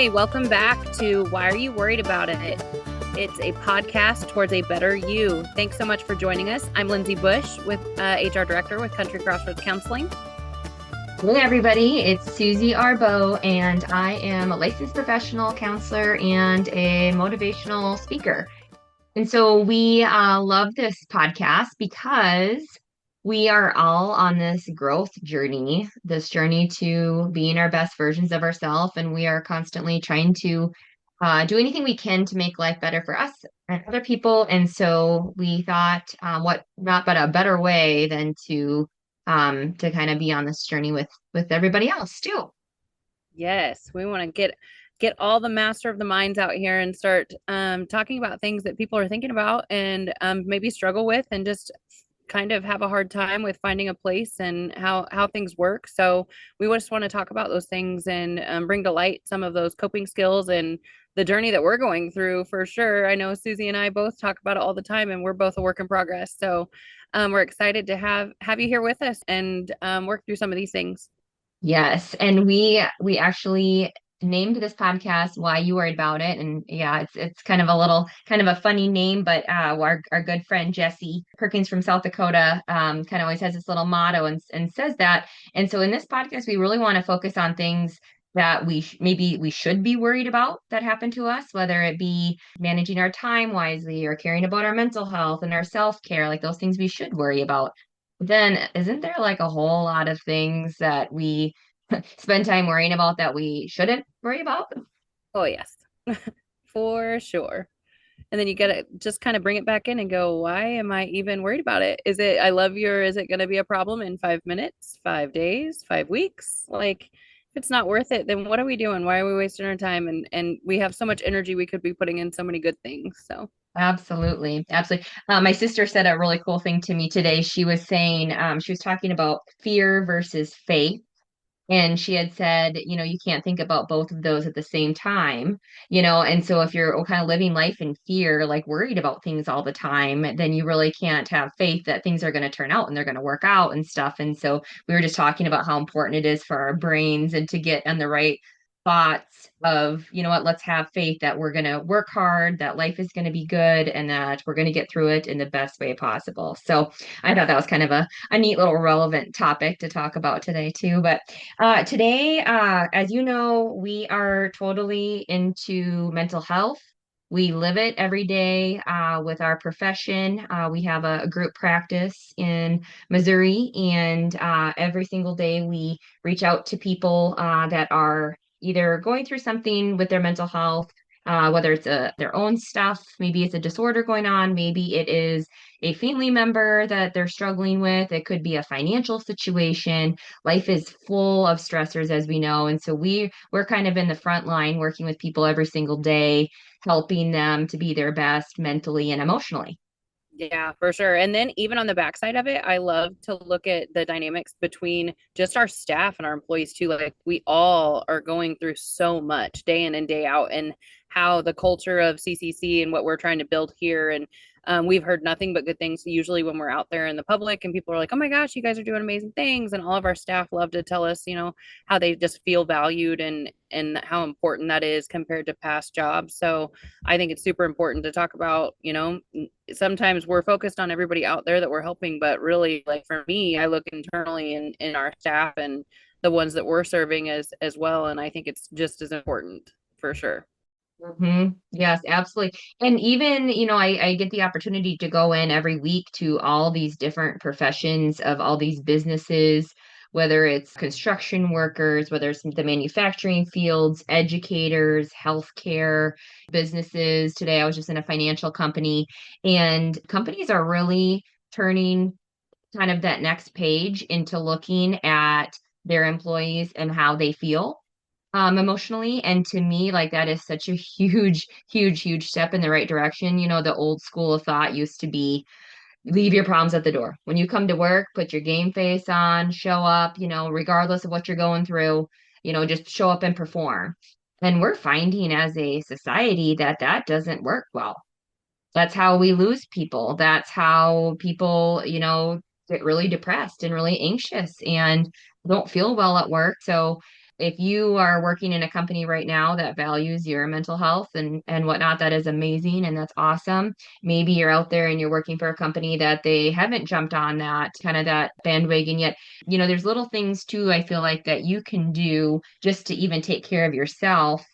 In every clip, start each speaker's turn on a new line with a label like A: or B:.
A: Hi, welcome back to Why Are You Worried About It? It's a podcast towards a better you. Thanks so much for joining us. I'm Lindsay Bush, with HR Director with Crossroads Counseling.
B: Hey everybody, it's Susie Arbo, and I am a licensed professional counselor and a motivational speaker. And so we love this podcast because we are all on this growth journey, this journey to being our best versions of ourselves, and we are constantly trying to do anything we can to make life better for us and other people. And so we thought, what not but a better way than to kind of be on this journey with everybody else too.
A: Yes, we want to get all the master of the minds out here and start talking about things that people are thinking about and maybe struggle with, and just kind of have a hard time with finding a place and how things work. So we just want to talk about those things and bring to light some of those coping skills and the journey that we're going through, for sure. I know Susie and I both talk about it all the time, and we're both a work in progress. So we're excited to have you here with us and work through some of these things.
B: Yes, and we actually named this podcast "Why You Worried About It," and yeah, it's kind of a funny name, but our good friend Jesse Perkins from South Dakota kind of always has this little motto and says that. And so in this podcast, we really want to focus on things that maybe we should be worried about that happen to us, whether it be managing our time wisely or caring about our mental health and our self-care, like those things we should worry about. Then isn't there like a whole lot of things that we spend time worrying about that we shouldn't worry about?
A: Oh, yes, for sure. And then you got to just kind of bring it back in and go, why am I even worried about it? Is it going to be a problem in 5 minutes, 5 days, 5 weeks? Like, if it's not worth it, then what are we doing? Why are we wasting our time? And we have so much energy we could be putting in so many good things. So,
B: Absolutely. Absolutely. My sister said a really cool thing to me today. She was saying, she was talking about fear versus faith. And she had said, you can't think about both of those at the same time, and so if you're kind of living life in fear, like worried about things all the time, then you really can't have faith that things are going to turn out and they're going to work out and stuff. And so we were just talking about how important it is for our brains and to get on the right thoughts of, you know what, let's have faith that we're going to work hard, that life is going to be good, and that we're going to get through it in the best way possible. So I thought that was kind of a neat little relevant topic to talk about today too. But today, as you know, we are totally into mental health. We live it every day with our profession. We have a group practice in Missouri, and every single day we reach out to people that are either going through something with their mental health, whether it's their own stuff, maybe it's a disorder going on, maybe it is a family member that they're struggling with, it could be a financial situation. Life is full of stressors, as we know, and so we're kind of in the front line working with people every single day, helping them to be their best mentally and emotionally.
A: yeah, for sure. And then even on the backside of it, I love to look at the dynamics between just our staff and our employees too. Like, we all are going through so much day in and day out, and how the culture of CCC and what we're trying to build here. And we've heard nothing but good things usually when we're out there in the public, and people are like, oh my gosh, you guys are doing amazing things. And all of our staff love to tell us, how they just feel valued, and how important that is compared to past jobs. So I think it's super important to talk about, sometimes we're focused on everybody out there that we're helping, but really, like for me, I look internally in our staff and the ones that we're serving as well. And I think it's just as important, for sure.
B: Yes, absolutely. And even, I get the opportunity to go in every week to all these different professions of all these businesses, whether it's construction workers, whether it's the manufacturing fields, educators, healthcare businesses. Today, I was just in a financial company, and companies are really turning kind of that next page into looking at their employees and how they feel emotionally. And to me, like that is such a huge, huge, huge step in the right direction. The old school of thought used to be leave your problems at the door. When you come to work, put your game face on, show up, regardless of what you're going through, just show up and perform. And we're finding as a society that that doesn't work well. That's how we lose people. That's how people, get really depressed and really anxious and don't feel well at work. So If you are working in a company right now that values your mental health and whatnot, that is amazing and that's awesome. Maybe you're out there and you're working for a company that they haven't jumped on that kind of that bandwagon yet. There's little things too, I feel like that you can do just to even take care of yourself.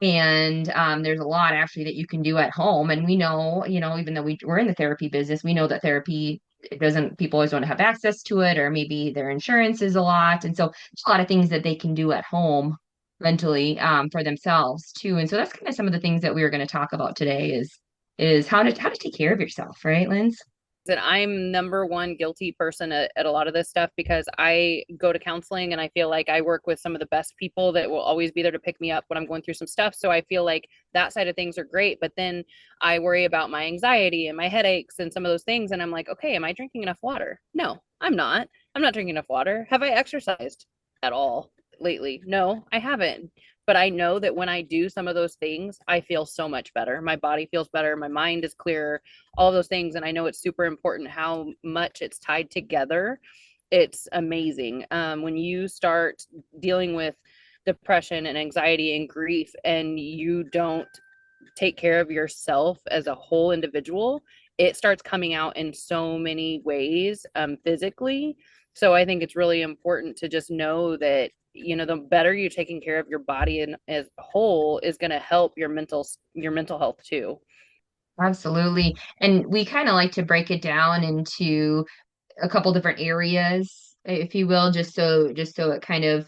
B: And there's a lot actually that you can do at home. And we know, even though we're in the therapy business, we know that therapy it doesn't, people always want to have access to it, or maybe their insurance is a lot. And so there's a lot of things that they can do at home mentally for themselves too. And so that's kind of some of the things that we were going to talk about today is how to take care of yourself, right, Linz?
A: That I'm number one guilty person at a lot of this stuff because I go to counseling and I feel like I work with some of the best people that will always be there to pick me up when I'm going through some stuff. So I feel like that side of things are great. But then I worry about my anxiety and my headaches and some of those things. And I'm like, okay, am I drinking enough water? No, I'm not. I'm not drinking enough water. Have I exercised at all lately? No, I haven't. But I know that when I do some of those things, I feel so much better. My body feels better. My mind is clearer, all those things. And I know it's super important how much it's tied together. It's amazing. When you start dealing with depression and anxiety and grief, and you don't take care of yourself as a whole individual, it starts coming out in so many ways physically. So I think it's really important to just know that the better you're taking care of your body and as a whole is going to help your mental health too.
B: Absolutely. And we kind of like to break it down into a couple different areas, if you will, just so it kind of,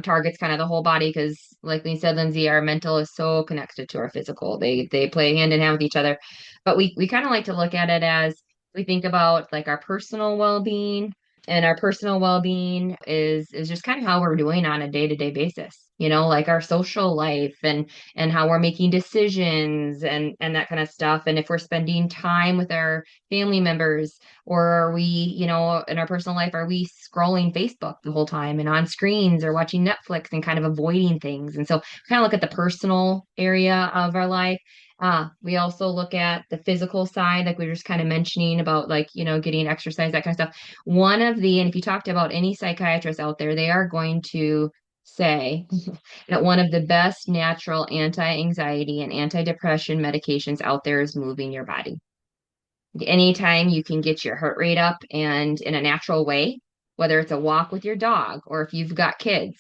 B: targets kind of the whole body because like we said, Lindsay, our mental is so connected to our physical. They play hand in hand with each other. But we kind of like to look at it as we think about like our personal well-being. And our personal well-being is just kind of how we're doing on a day-to-day basis, like our social life and how we're making decisions and that kind of stuff. And if we're spending time with our family members, or are we, in our personal life, are we scrolling Facebook the whole time and on screens or watching Netflix and kind of avoiding things? And so we kind of look at the personal area of our life. We also look at the physical side, like we were just kind of mentioning about like, getting exercise, that kind of stuff. And if you talk to about any psychiatrist out there, they are going to say that one of the best natural anti-anxiety and anti-depression medications out there is moving your body. Anytime you can get your heart rate up and in a natural way, whether it's a walk with your dog or if you've got kids,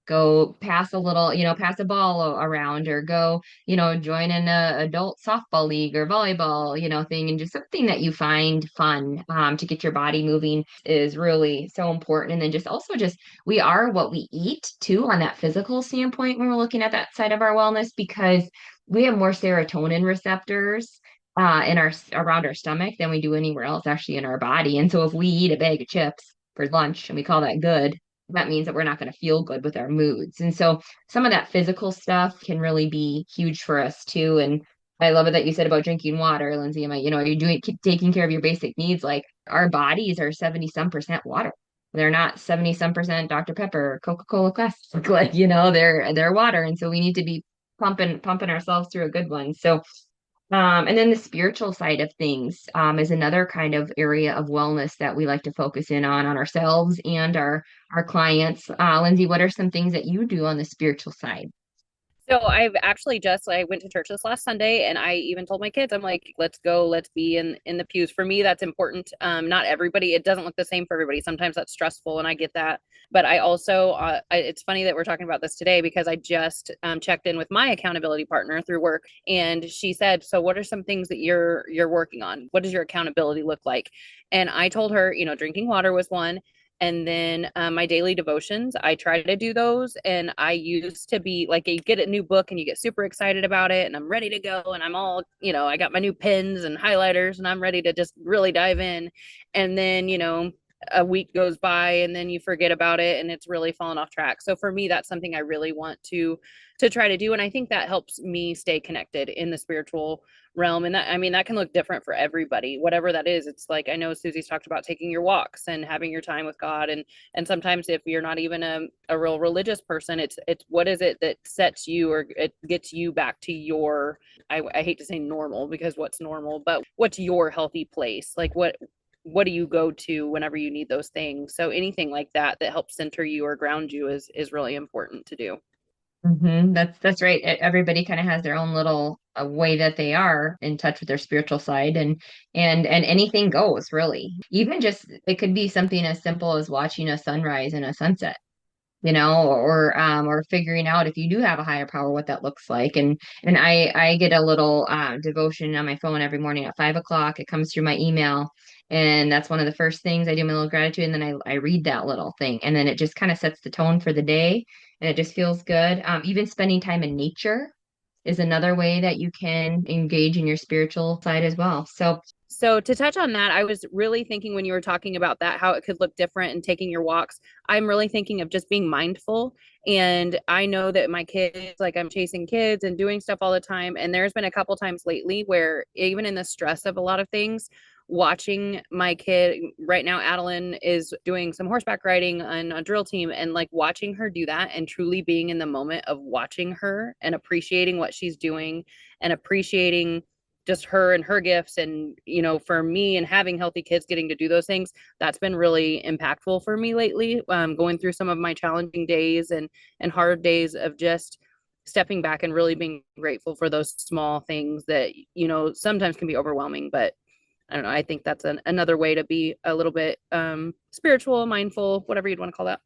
B: go pass a little, pass a ball around or go, join in a adult softball league or volleyball, thing and just something that you find fun to get your body moving is really so important. And then just we are what we eat too on that physical standpoint when we're looking at that side of our wellness because we have more serotonin receptors in our around our stomach than we do anywhere else actually in our body. And so if we eat a bag of chips for lunch and we call that good, that means that we're not going to feel good with our moods. And so some of that physical stuff can really be huge for us too. And I love it that you said about drinking water, Lindsay. You're taking care of your basic needs. Like our bodies are 70 some percent water. They're not 70 some percent Dr. Pepper, Coca-Cola Classic, like, they're water. And so we need to be pumping ourselves through a good one. So and then the spiritual side of things is another kind of area of wellness that we like to focus in on ourselves and our clients. Lindsay, what are some things that you do on the spiritual side?
A: So I went to church this last Sunday and I even told my kids, I'm like, let's go, let's be in the pews. For me, that's important. Not everybody, it doesn't look the same for everybody. Sometimes that's stressful and I get that. But I also, it's funny that we're talking about this today because I just checked in with my accountability partner through work and she said, so what are some things that you're working on? What does your accountability look like? And I told her, drinking water was one. And then my daily devotions, I try to do those. And I used to be like, you get a new book and you get super excited about it. And I'm ready to go. And I'm all, I got my new pens and highlighters and I'm ready to just really dive in. And then, a week goes by and then you forget about it and it's really fallen off track. So for me, that's something I really want to try to do. And I think that helps me stay connected in the spiritual realm. And that, I mean, that can look different for everybody, whatever that is. It's like, I know Susie's talked about taking your walks and having your time with God. And sometimes if you're not even a real religious person, it's what is it that sets you or it gets you back to your, I hate to say normal because what's normal, but what's your healthy place? Like what do you go to whenever you need those things? So anything like that that helps center you or ground you is really important to do.
B: That's right. Everybody kind of has their own little way that they are in touch with their spiritual side, and anything goes really. Even just it could be something as simple as watching a sunrise and a sunset, or figuring out if you do have a higher power, what that looks like. And I get a little devotion on my phone every morning at 5 o'clock. It comes through my email, and that's one of the first things I do, my little gratitude, and then I read that little thing, and then it just kind of sets the tone for the day, and it just feels good. Even spending time in nature is another way that you can engage in your spiritual side as well.
A: So to touch on that, I was really thinking when you were talking about that, how it could look different and taking your walks. I'm really thinking of just being mindful. And I know that my kids, like I'm chasing kids and doing stuff all the time. And there's been a couple times lately where even in the stress of a lot of things, watching my kid right now, Adeline is doing some horseback riding on a drill team, and like watching her do that and truly being in the moment of watching her and appreciating what she's doing and appreciating just her and her gifts. And for me and having healthy kids, getting to do those things, that's been really impactful for me lately, going through some of my challenging days and hard days of just stepping back and really being grateful for those small things that sometimes can be overwhelming. But I don't know, I think that's another way to be a little bit spiritual, mindful, whatever you'd want to call that.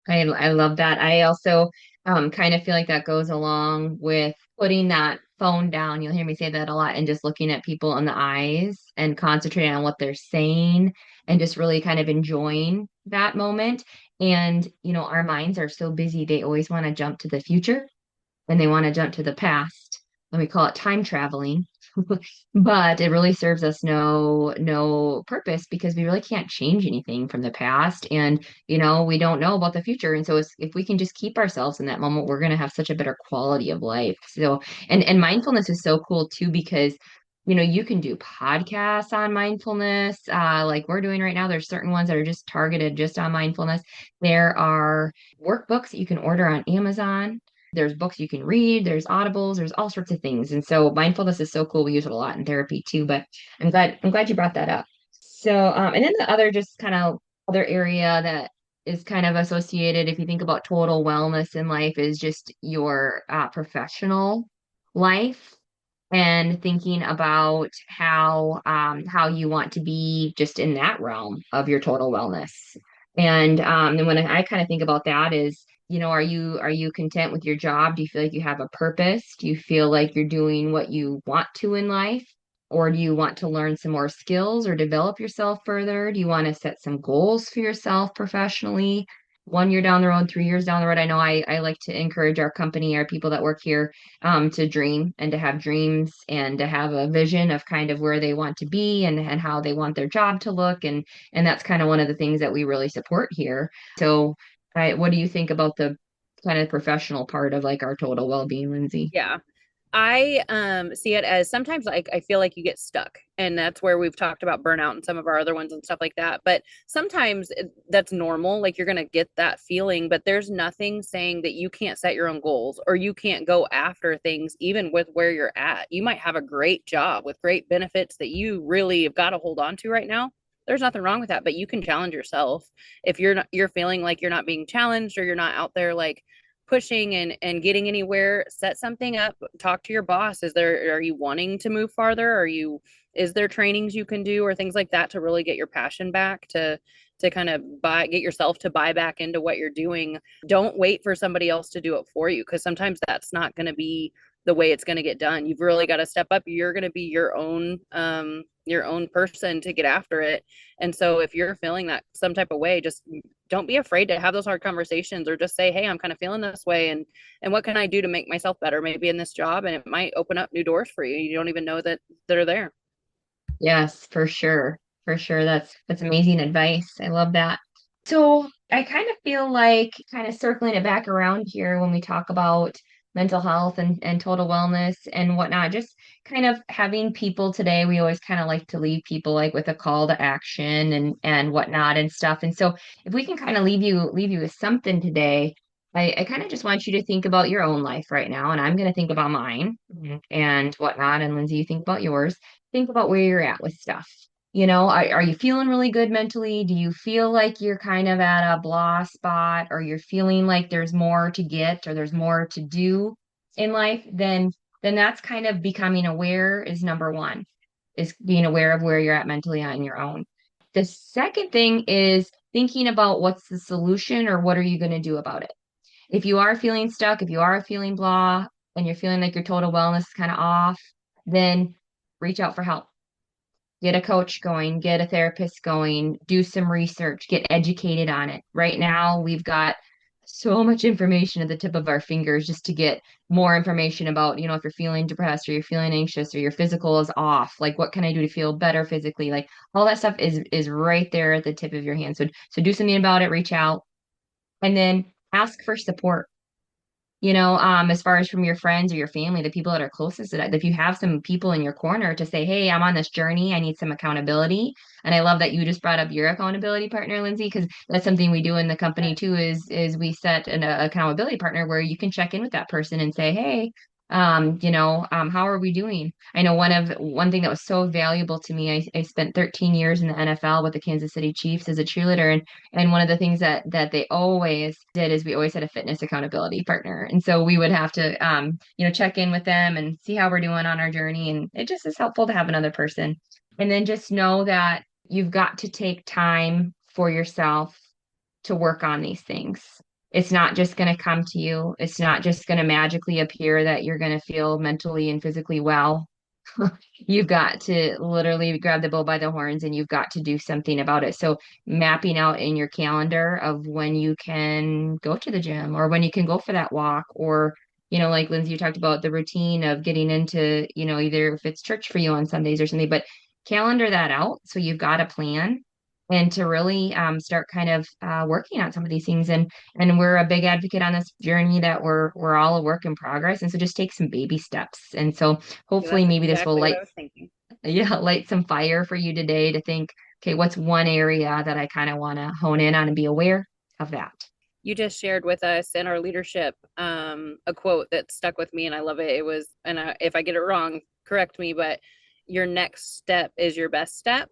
B: I love that. I also kind of feel like that goes along with putting that phone down. You'll hear me say that a lot, and just looking at people in the eyes and concentrating on what they're saying and just really kind of enjoying that moment. And, our minds are so busy, they always want to jump to the future and they want to jump to the past. And we call it time traveling. But it really serves us no purpose, because we really can't change anything from the past, and we don't know about the future. And so if we can just keep ourselves in that moment, we're going to have such a better quality of life. So, and mindfulness is so cool too, because you can do podcasts on mindfulness, like we're doing right now. There's certain ones that are just targeted just on mindfulness. There are workbooks that you can order on Amazon. There's books you can read, there's audibles, there's all sorts of things. And so mindfulness is so cool. We use it a lot in therapy too, but I'm glad you brought that up. So, and then the other just kind of other area that is kind of associated, if you think about total wellness in life, is just your professional life, and thinking about how you want to be just in that realm of your total wellness. And when I kind of think about that is, are you content with your job? Do you feel like you have a purpose? Do you feel like you're doing what you want to in life? Or do you want to learn some more skills or develop yourself further? Do you want to set some goals for yourself professionally? 1 year down the road, 3 years down the road. I know I like to encourage our company, our people that work here, to dream and to have dreams and to have a vision of kind of where they want to be, and how they want their job to look. And that's kind of one of the things that we really support here. So what do you think about the kind of professional part of like our total well-being, Lindsay?
A: Yeah. I see it as sometimes like I feel like you get stuck, and that's where we've talked about burnout and some of our other ones and stuff like that. But sometimes that's normal, like you're going to get that feeling, but there's nothing saying that you can't set your own goals or you can't go after things even with where you're at. You might have a great job with great benefits that you really have got to hold on to right now. There's nothing wrong with that, but you can challenge yourself. If you're feeling like you're not being challenged or you're not out there like pushing and getting anywhere, set something up, talk to your boss. Are you wanting to move farther? Is there trainings you can do or things like that to really get your passion back, to kind of get yourself to buy back into what you're doing? Don't wait for somebody else to do it for you, because sometimes that's not going to be the way it's going to get done. You've really got to step up. You're going to be your own person to get after it. And so if you're feeling that some type of way, just don't be afraid to have those hard conversations, or just say, hey, I'm kind of feeling this way, and what can I do to make myself better maybe in this job? And it might open up new doors for you. You don't even know that they're there.
B: Yes, for sure. For sure. That's amazing advice. I love that. So I kind of feel like kind of circling it back around here when we talk about mental health and total wellness and whatnot, just kind of having people today, we always kind of like to leave people like with a call to action and whatnot and stuff. And so if we can kind of leave you with something today, I kind of just want you to think about your own life right now. And I'm going to think about mine and whatnot. And Lindsay, you think about yours. Think about where you're at with stuff. Are you feeling really good mentally? Do you feel like you're kind of at a blah spot, or you're feeling like there's more to get or there's more to do in life? Then that's kind of becoming aware is number one, is being aware of where you're at mentally on your own. The second thing is thinking about what's the solution or what are you going to do about it? If you are feeling stuck, if you are feeling blah, and you're feeling like your total wellness is kind of off, then reach out for help. Get a coach going, get a therapist going, do some research, get educated on it. Right now, we've got so much information at the tip of our fingers just to get more information about, if you're feeling depressed or you're feeling anxious or your physical is off, like what can I do to feel better physically? Like all that stuff is right there at the tip of your hand. So do something about it, reach out, and then ask for support. As far as from your friends or your family, the people that are closest to that, if you have some people in your corner to say, hey, I'm on this journey, I need some accountability. And I love that you just brought up your accountability partner, Lindsay, because that's something we do in the company too, is we set an accountability partner where you can check in with that person and say, hey, how are we doing? I know one thing that was so valuable to me, I spent 13 years in the NFL with the Kansas City Chiefs as a cheerleader, and one of the things that they always did is we always had a fitness accountability partner. And so we would have to, check in with them and see how we're doing on our journey. And it just is helpful to have another person. And then just know that you've got to take time for yourself to work on these things. It's not just going to come to you. It's not just going to magically appear that you're going to feel mentally and physically well. You've got to literally grab the bull by the horns and you've got to do something about it. So mapping out in your calendar of when you can go to the gym or when you can go for that walk, or, like Lindsay, you talked about the routine of getting into, either if it's church for you on Sundays or something, but calendar that out. So you've got a plan, and to really start kind of working on some of these things. And we're a big advocate on this journey that we're all a work in progress. And so just take some baby steps. And so
A: Yeah,
B: hopefully
A: that's
B: maybe this will
A: exactly what
B: light,
A: I was thinking.
B: yeah, light some fire for you today to think, okay, what's one area that I kind of want to hone in on and be aware of that?
A: You just shared with us in our leadership a quote that stuck with me, and I love it. It was, and if I get it wrong, correct me, but your next step is your best step.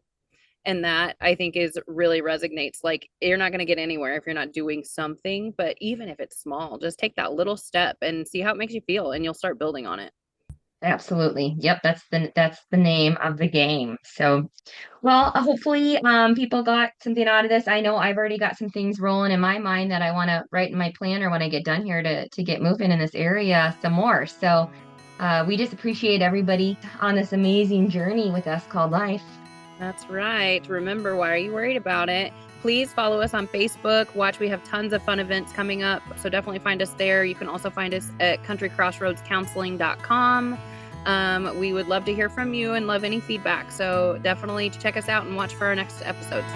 A: And that I think is really resonates. Like you're not going to get anywhere if you're not doing something, but even if it's small, just take that little step and see how it makes you feel, and you'll start building on it.
B: Absolutely. Yep, that's the name of the game. So, well, hopefully people got something out of this. I know I've already got some things rolling in my mind that I want to write in my planner when I get done here to get moving in this area some more. So, we just appreciate everybody on this amazing journey with us called life.
A: That's right. Remember, why are you worried about it? Please follow us on Facebook. Watch, we have tons of fun events coming up. So definitely find us there. You can also find us at countrycrossroadscounseling.com. We would love to hear from you and love any feedback. So definitely check us out and watch for our next episodes.